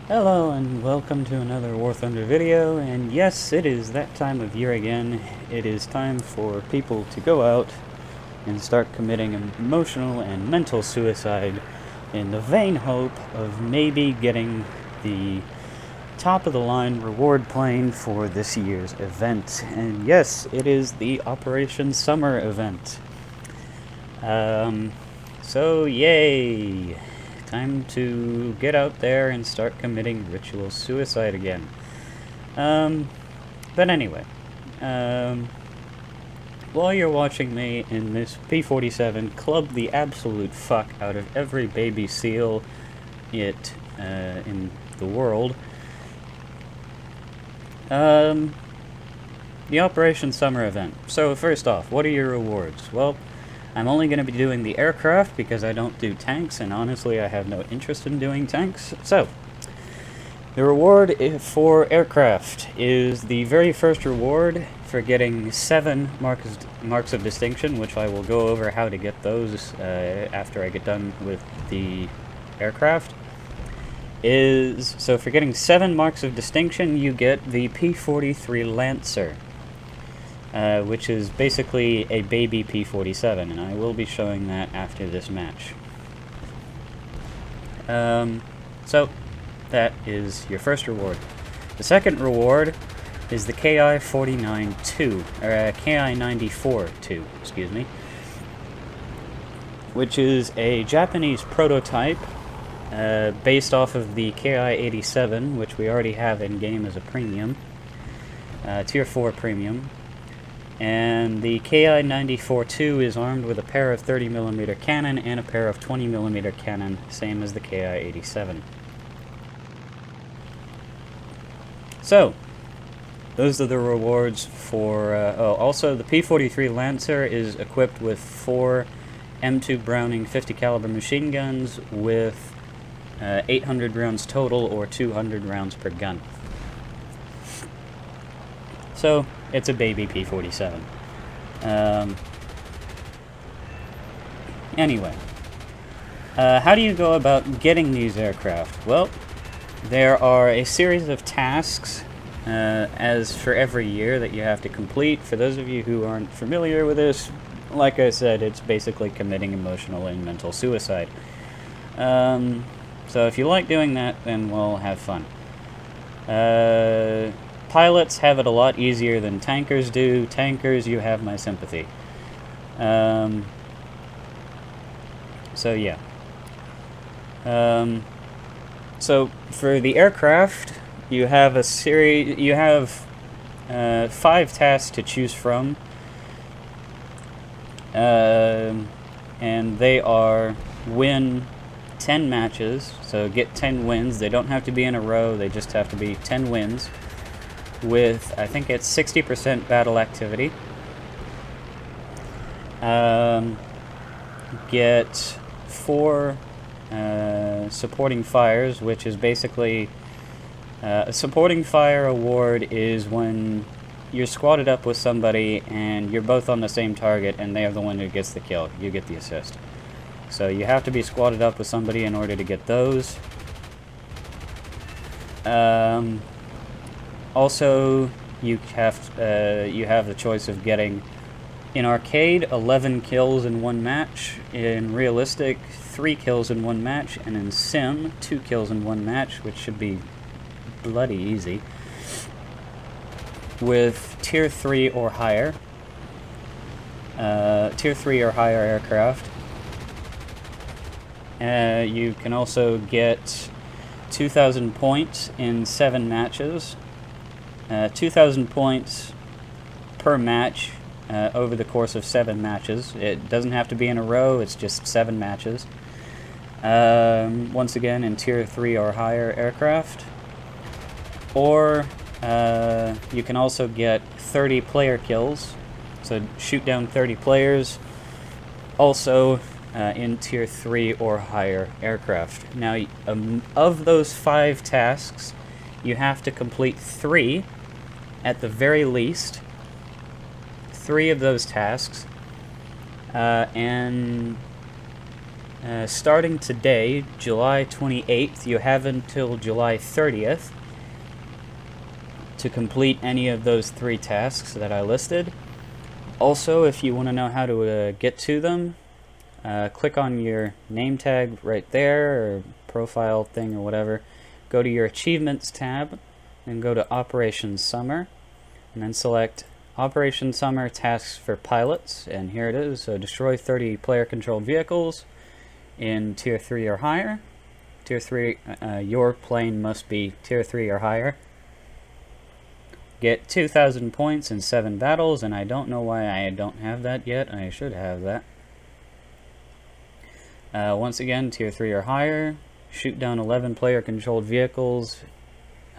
Hello and welcome to another War Thunder video, and yes, it is that time of year again. It is time for people to go out and start committing emotional and mental suicide in the vain hope of maybe getting the top of the line reward plane for this year's event. And yes, it is the Operation Summer event. So yay! Time to get out there and start committing ritual suicide again. But anyway, while you're watching me in this P-47 club the absolute fuck out of every baby seal in the world, the Operation Summer event. So first off, what are your rewards? Well, I'm only going to be doing the aircraft because I don't do tanks, and honestly I have no interest in doing tanks. So, the reward for aircraft is the very first reward for getting 7 marks of distinction, which I will go over how to get those after I get done with the aircraft. So for getting 7 marks of distinction, you get the P-43 Lancer. Which is basically a baby P-47, and I will be showing that after this match. So, that is your first reward. The second reward is the KI-49-2, or KI-94-2, excuse me, which is a Japanese prototype based off of the KI-87, which we already have in-game as a premium, Tier 4 premium. And the KI-94-2 is armed with a pair of 30mm cannon and a pair of 20mm cannon, same as the KI-87. So, those are the rewards for... also the P-43 Lancer is equipped with 4 M2 Browning 50 caliber machine guns with 800 rounds total, or 200 rounds per gun. So, it's a baby P-47. Anyway, how do you go about getting these aircraft? Well, there are a series of tasks, as for every year, that you have to complete. For those of you who aren't familiar with this, like I said, it's basically committing emotional and mental suicide. So if you like doing that, then we'll have fun. Pilots have it a lot easier than tankers do. Tankers, you have my sympathy. So yeah. So for the aircraft, you have a series. You have 5 tasks to choose from, and they are win 10 matches. So get 10 wins. They don't have to be in a row. They just have to be 10 wins. With, I think it's 60% battle activity. Get 4 supporting fires, which is basically... a supporting fire award is when you're squatted up with somebody and you're both on the same target and they are the one who gets the kill. You get the assist. So you have to be squatted up with somebody in order to get those. Also, you have the choice of getting, in arcade, 11 kills in one match, in realistic, 3 kills in one match, and in sim, 2 kills in one match, which should be bloody easy, with Tier 3 or higher. Tier 3 or higher aircraft. You can also get 2,000 points in 7 matches. 2,000 points per match over the course of 7 matches. It doesn't have to be in a row, it's just 7 matches. Once again, in Tier 3 or higher aircraft. Or you can also get 30 player kills, so shoot down 30 players, also in Tier 3 or higher aircraft. Now, of those 5 tasks, you have to complete 3 at the very least. 3 of those tasks And starting today, July 28th, you have until July 30th to complete any of those 3 tasks that I listed. Also, if you want to know how to get to them, click on your name tag right there, or profile thing, or whatever. Go to your Achievements tab, and go to Operation Summer, and then select Operation Summer Tasks for Pilots, and here it is. So destroy 30 player-controlled vehicles in Tier 3 or higher. Tier 3, your plane must be Tier 3 or higher. Get 2,000 points in 7 battles, and I don't know why I don't have that yet. I should have that. Once again, Tier 3 or higher. Shoot down 11 player-controlled vehicles.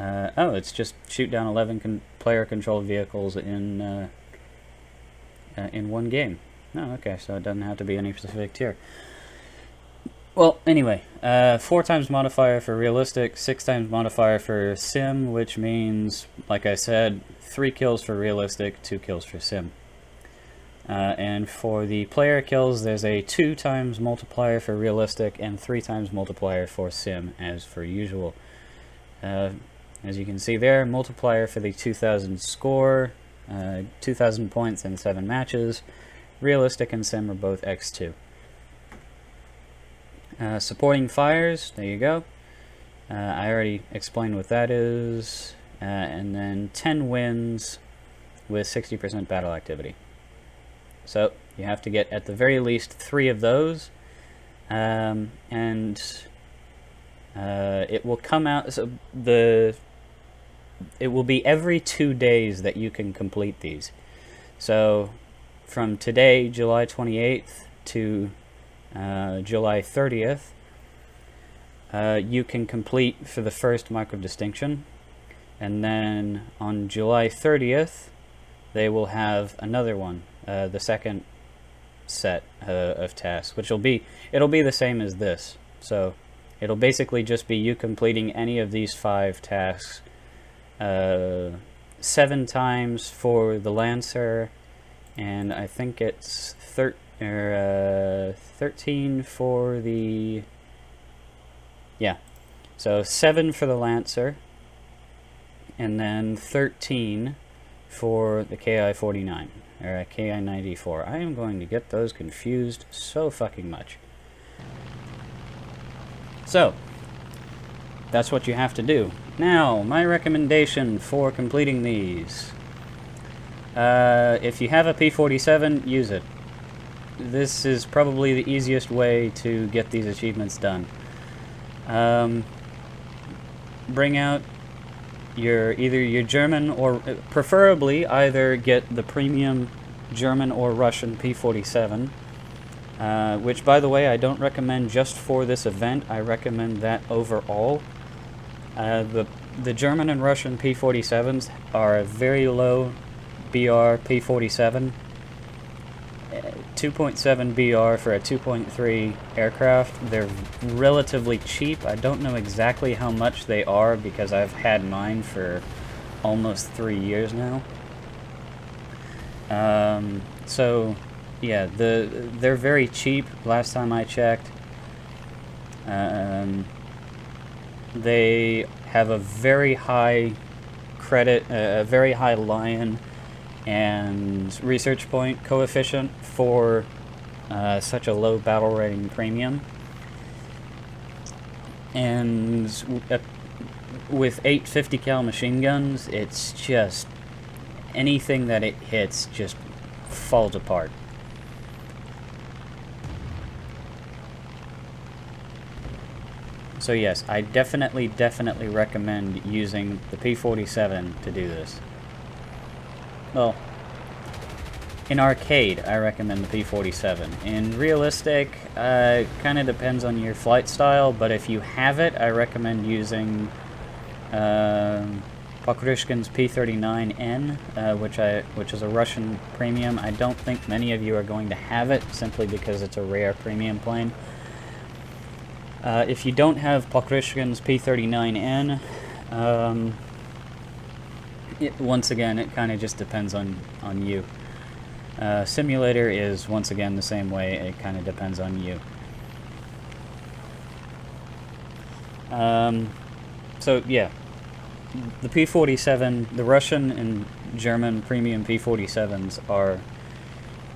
Oh, it's just shoot down 11 player-controlled vehicles in one game. Oh, okay, so it doesn't have to be any specific tier. Well, anyway, 4 times modifier for realistic, 6 times modifier for sim, which means, like I said, 3 kills for realistic, 2 kills for sim. And for the player kills, there's a 2 times multiplier for realistic and 3 times multiplier for sim, as per usual. As you can see there, multiplier for the 2,000 score, 2,000 points in 7 matches. Realistic and sim are both x2. Supporting fires, there you go. I already explained what that is. And then 10 wins with 60% battle activity. So you have to get at the very least 3 of those. And it will come out, so it will be every 2 days that you can complete these. So from today, July 28th, to July 30th, you can complete for the first Mark of Distinction, and then on July 30th they will have another one, the second set of tasks, which it'll be the same as this. So it'll basically just be you completing any of these 5 tasks 7 times for the Lancer, and I think it's 13 for the... yeah. So 7 for the Lancer, and then 13 for the KI-49, or KI-94. I am going to get those confused so fucking much. So, that's what you have to do. Now, my recommendation for completing these. If you have a P-47, use it. This is probably the easiest way to get these achievements done. Bring out either your German, or preferably either get the premium German or Russian P-47, which, by the way, I don't recommend just for this event. I recommend that overall. The German and Russian P-47s are a very low BR P-47. 2.7 BR for a 2.3 aircraft. They're relatively cheap. I don't know exactly how much they are because I've had mine for almost 3 years now. So yeah, they're very cheap last time I checked. They have a very high credit, a very high Lion and research point coefficient for such a low battle rating premium. And with 850 cal machine guns, it's just anything that it hits just falls apart. So yes, I definitely recommend using the P-47 to do this. Well, in arcade, I recommend the P-47. In realistic, kind of depends on your flight style, but if you have it, I recommend using Pokrushkin's P-39N, which is a Russian premium. I don't think many of you are going to have it, simply because it's a rare premium plane. If you don't have Pokrushkin's P-39N, once again, it kind of just depends on you. Simulator is, once again, the same way. It kind of depends on you. So, yeah. The P-47, the Russian and German premium P-47s are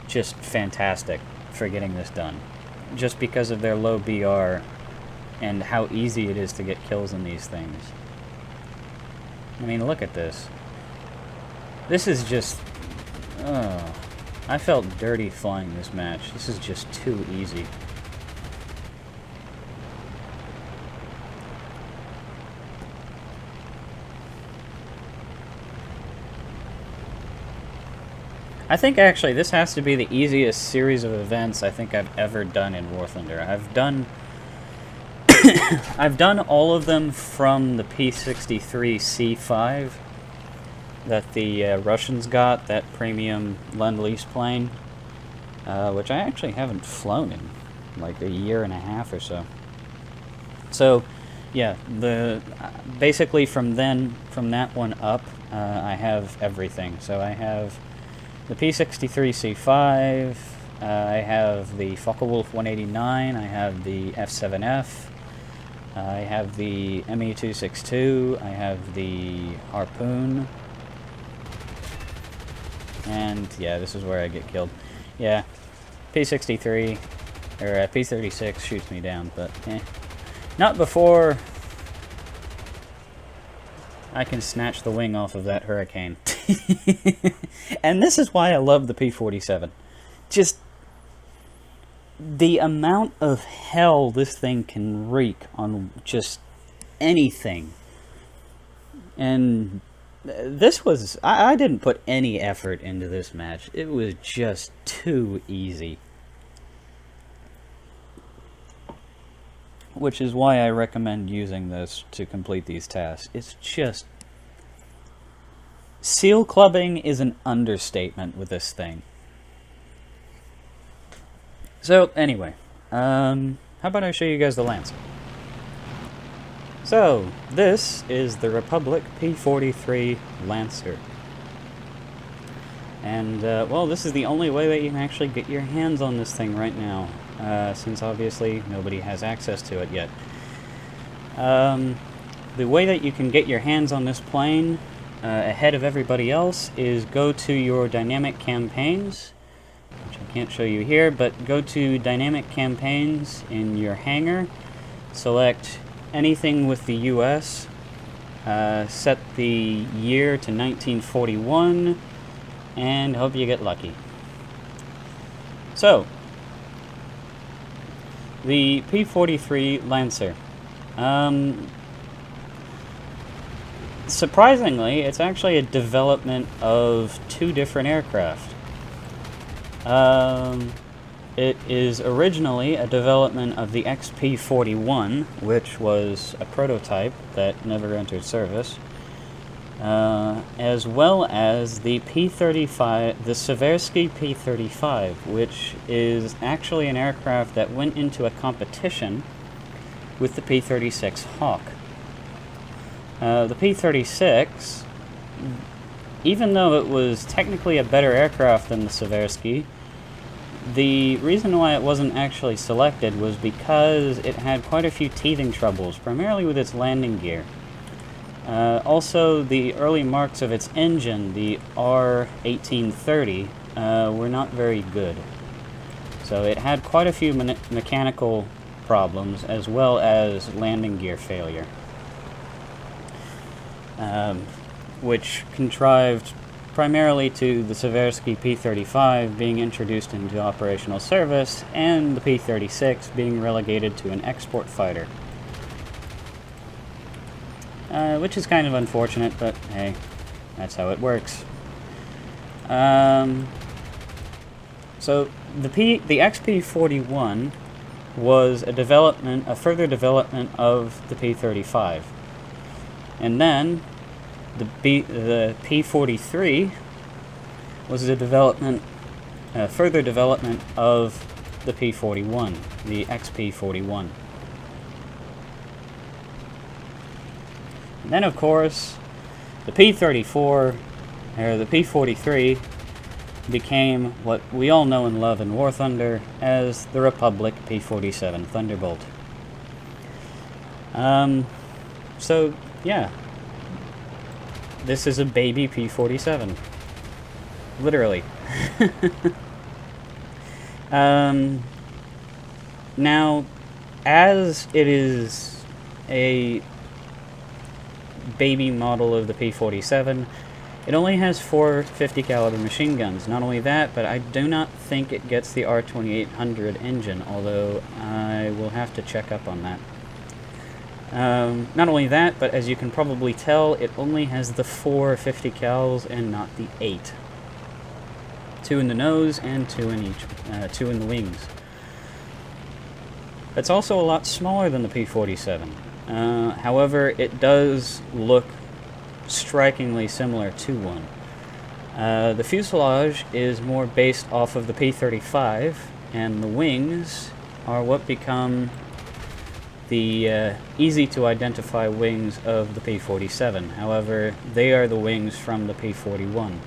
just fantastic for getting this done. Just because of their low BR and how easy it is to get kills in these things. I mean, look at this. This is just... Oh, I felt dirty flying this match. This is just too easy. I think actually this has to be the easiest series of events I think I've ever done in War Thunder. I've done I've done all of them from the P-63C5 that the Russians got, that premium Lend-Lease plane, which I actually haven't flown in like a year and a half or so. So, yeah, basically from that one up, I have everything. So I have the P-63C5, I have the Focke-Wulf 189, I have the F-7F, I have the Me-262, I have the Harpoon, and yeah, this is where I get killed. Yeah, P-63, or P-36 shoots me down, but not before I can snatch the wing off of that Hurricane. And this is why I love the P-47. Just the amount of hell this thing can wreak on just anything. And this was... I didn't put any effort into this match. It was just too easy. Which is why I recommend using this to complete these tasks. It's just... Seal clubbing is an understatement with this thing. So, anyway, how about I show you guys the Lancer? So, this is the Republic P-43 Lancer. And, well, this is the only way that you can actually get your hands on this thing right now, since obviously nobody has access to it yet. The way that you can get your hands on this plane ahead of everybody else is go to your dynamic campaigns, which I can't show you here, but go to dynamic campaigns in your hangar, select anything with the US, set the year to 1941, and hope you get lucky. So, the P-43 Lancer. Surprisingly, it's actually a development of two different aircraft. It is originally a development of the XP-41, which was a prototype that never entered service, as well as the P-35, the Seversky P-35, which is actually an aircraft that went into a competition with the P-36 Hawk. The P-36, even though it was technically a better aircraft than the Seversky, the reason why it wasn't actually selected was because it had quite a few teething troubles, primarily with its landing gear. Also, the early marks of its engine, the R1830, were not very good. So it had quite a few mechanical problems, as well as landing gear failure. Which contrived primarily to the Seversky P-35 being introduced into operational service, and the P-36 being relegated to an export fighter. Which is kind of unfortunate, but hey, that's how it works. So the XP-41 was a further development of the P-35. And then the P-43 was a further development of the P-41, the XP-41. And then, of course, the P-34, or the P-43, became what we all know and love in War Thunder as the Republic P-47 Thunderbolt. So, yeah. This is a baby P-47. Literally. Now, as it is a baby model of the P-47, it only has 4 50 caliber machine guns. Not only that, but I do not think it gets the R2800 engine, although I will have to check up on that. Not only that, but as you can probably tell, it only has the 4 50 cals and not the 8. 2 in the nose and 2 in each, 2 in the wings. It's also a lot smaller than the P-47. However, it does look strikingly similar to one. The fuselage is more based off of the P-35, and the wings are what become the easy-to-identify wings of the P-47. However, they are the wings from the P-41,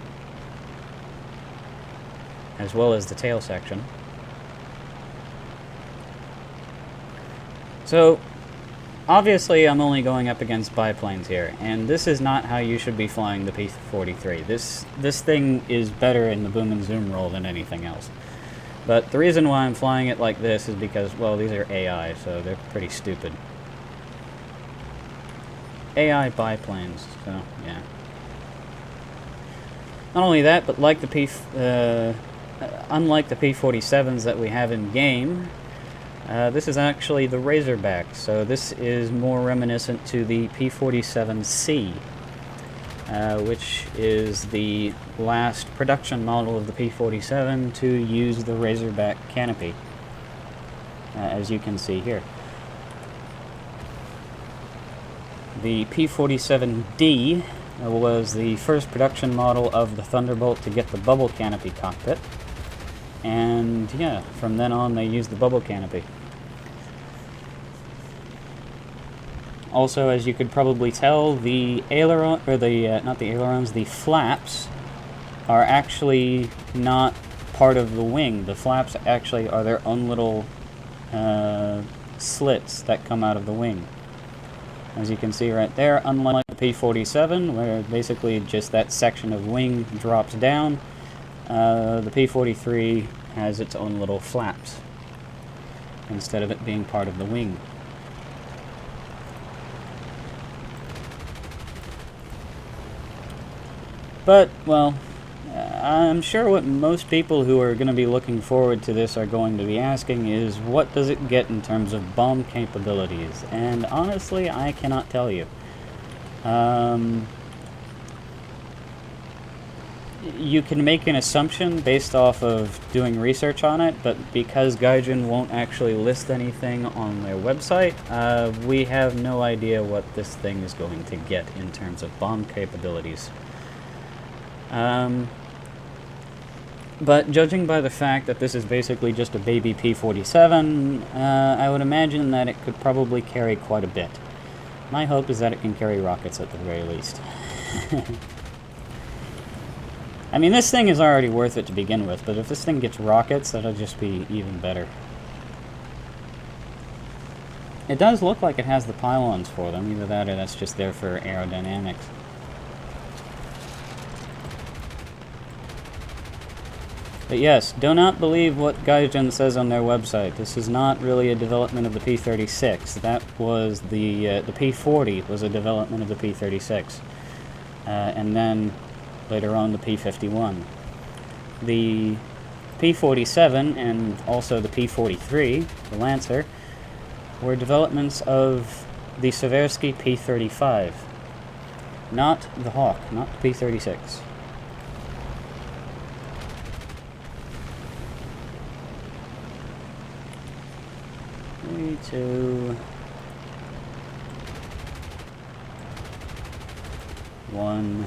as well as the tail section. So, obviously I'm only going up against biplanes here, and this is not how you should be flying the P-43. This thing is better in the boom and zoom role than anything else. But the reason why I'm flying it like this is because, well, these are AI, so they're pretty stupid. AI biplanes, so, yeah. Not only that, but like the unlike the P-47s that we have in game, this is actually the Razorback, so this is more reminiscent to the P-47C, which is the last production model of the P-47 to use the Razorback canopy, as you can see here. The P-47D was the first production model of the Thunderbolt to get the bubble canopy cockpit, and yeah, from then on they used the bubble canopy. Also, as you could probably tell, the aileron, or the, not the ailerons, the flaps are actually not part of the wing. The flaps actually are their own little slits that come out of the wing. As you can see right there, unlike the P-47, where basically just that section of wing drops down, the P-43 has its own little flaps, instead of it being part of the wing. But, well, I'm sure what most people who are going to be looking forward to this are going to be asking is, what does it get in terms of bomb capabilities? And honestly, I cannot tell you. You can make an assumption based off of doing research on it, but because Gaijin won't actually list anything on their website, we have no idea what this thing is going to get in terms of bomb capabilities. But judging by the fact that this is basically just a baby P-47, I would imagine that it could probably carry quite a bit. My hope is that it can carry rockets at the very least. I mean, this thing is already worth it to begin with, but if this thing gets rockets, that'll just be even better. It does look like it has the pylons for them, either that or that's just there for aerodynamics. But yes, do not believe what Gaijin says on their website. This is not really a development of the P-36. That was the P-40 was a development of the P-36. And then later on the P-51. The P-47 and also the P-43, the Lancer, were developments of the Seversky P-35. Not the Hawk, not the P-36. 3, 2, 1.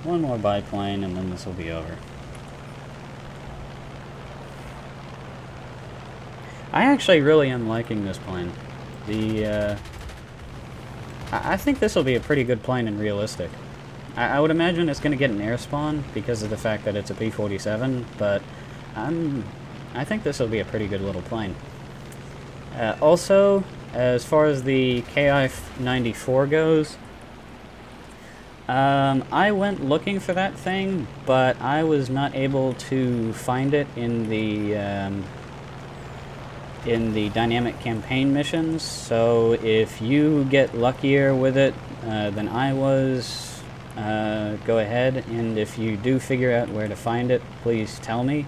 One more biplane and then this will be over. I actually really am liking this plane. I think this will be a pretty good plane in realistic. I would imagine it's going to get an air spawn because of the fact that it's a P-47, but I think this will be a pretty good little plane. Also, as far as the KI-94 goes, I went looking for that thing, but I was not able to find it in the dynamic campaign missions. So if you get luckier with it than I was, go ahead, and if you do figure out where to find it, please tell me.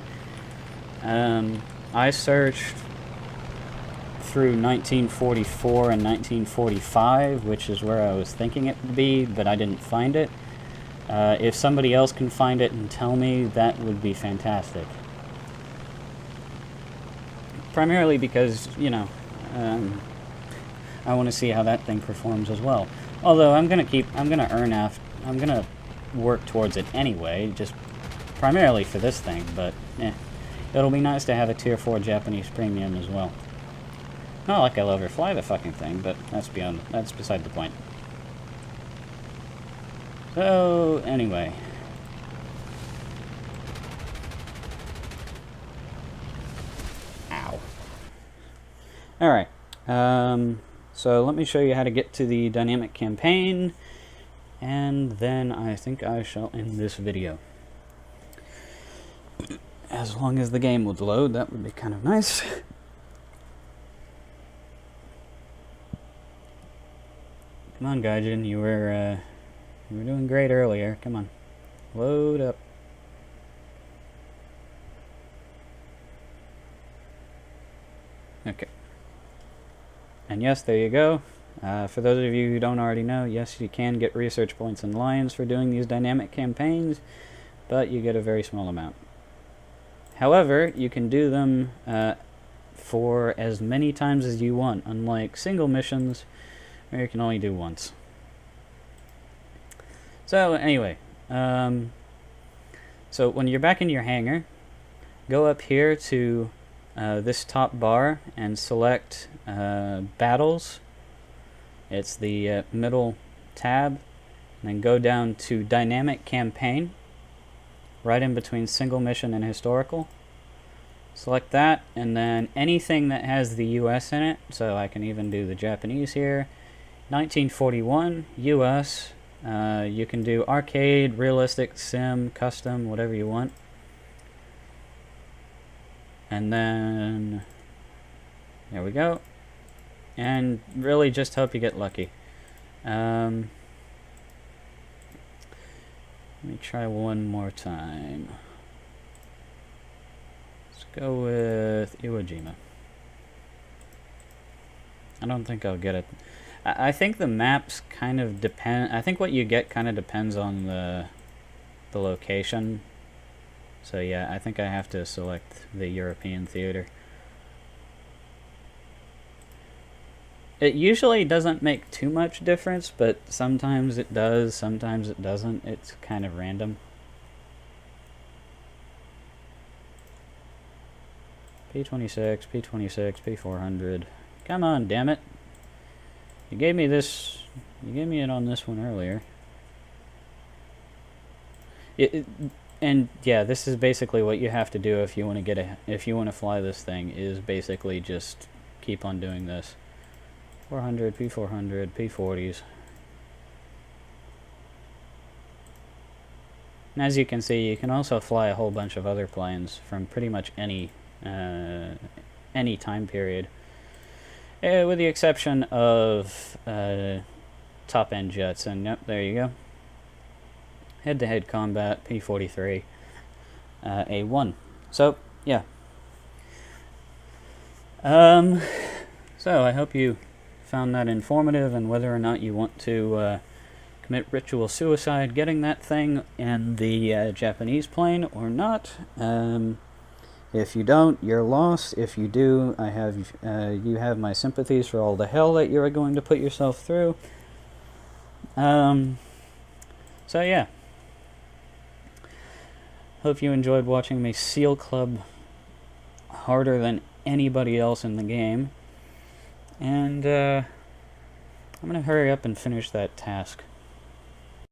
I searched through 1944 and 1945, which is where I was thinking it would be, but I didn't find it. If somebody else can find it and tell me, that would be fantastic. Primarily because, you know, I want to see how that thing performs as well. Although I'm gonna work towards it anyway, just primarily for this thing, but it'll be nice to have a Tier 4 Japanese premium as well. Not like I'll ever fly the fucking thing, but that's beside the point. So, anyway. Ow. Alright. So let me show you how to get to the dynamic campaign, and then I think I shall end this video. As long as the game would load, that would be kind of nice. Come on, Gaijin, you were doing great earlier. Come on. Load up. Okay. And yes, there you go. For those of you who don't already know, yes, you can get research points in Lions for doing these dynamic campaigns, but you get a very small amount. However, you can do them for as many times as you want, unlike single missions, where you can only do once. So anyway, so when you're back in your hangar, go up here to this top bar and select Battles. It's the middle tab, and then go down to Dynamic Campaign, right in between Single Mission and Historical. Select that, and then anything that has the US in it, so I can even do the Japanese here. 1941, US. You can do arcade, realistic, sim, custom, whatever you want. And then, there we go. And really just hope you get lucky. Let me try one more time. Let's go with Iwo Jima. I don't think I'll get it. I think the maps kind of depend. I think what you get kind of depends on the location. So yeah, I think I have to select the European theater. It usually doesn't make too much difference, but sometimes it does, sometimes it doesn't. It's kind of random. P26, P26, P400. Come on, damn it. You gave me this. You gave me it on this one earlier. And yeah, this is basically what you have to do if you want to get if you want to fly this thing, is basically just keep on doing this. 400, P400, P40s. And as you can see, you can also fly a whole bunch of other planes from pretty much any time period. With the exception of top-end jets, and yep, there you go. Head-to-head combat, P-43, A1. So, yeah. So, I hope you found that informative, and whether or not you want to commit ritual suicide getting that thing in the Japanese plane or not. If you don't, you're lost. If you do, you have my sympathies for all the hell that you're going to put yourself through. So yeah. Hope you enjoyed watching me Seal Club harder than anybody else in the game. And I'm going to hurry up and finish that task.